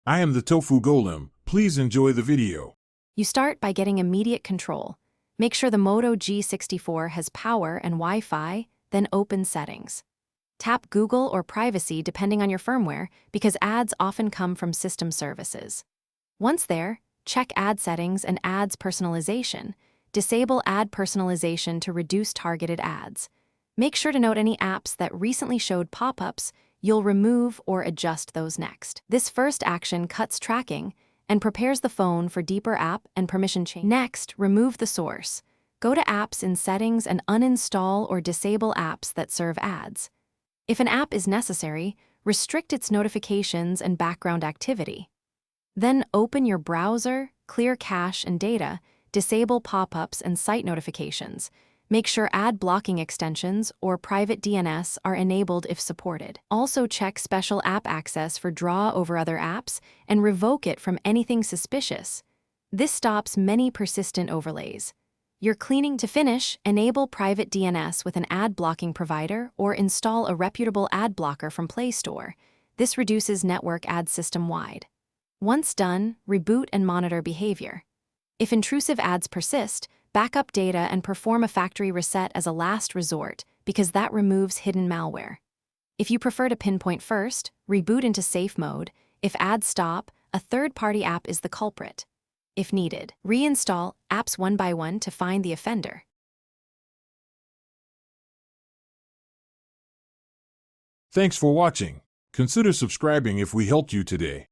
I am the Tofu Golem. Please enjoy the video. You start by getting immediate control. Make sure the Moto G64 has power and Wi-Fi, then open Settings. Tap Google or Privacy depending on your firmware because ads often come from system services. Once there, check Ad Settings and Ads Personalization. Disable ad personalization to reduce targeted ads. Make sure to note any apps that recently showed pop-ups. You'll remove or adjust those next. This first action cuts tracking and prepares the phone for deeper app and permission change. Next, remove the source. Go to Apps in Settings and uninstall or disable apps that serve ads. If an app is necessary, restrict its notifications and background activity. Then open your browser, clear cache and data, disable pop-ups and site notifications. Make sure ad blocking extensions or private DNS are enabled if supported. Also check Special App Access for draw over other apps and revoke it from anything suspicious. This stops many persistent overlays. You're cleaning. To finish, enable private DNS with an ad blocking provider or install a reputable ad blocker from Play Store. This reduces network ads system-wide. Once done, reboot and monitor behavior. If intrusive ads persist, backup data and perform a factory reset as a last resort because that removes hidden malware. If you prefer to pinpoint first, reboot into safe mode. If ads stop, a third-party app is the culprit. If needed, reinstall apps one by one to find the offender. Thanks for watching. Consider subscribing if we helped you today.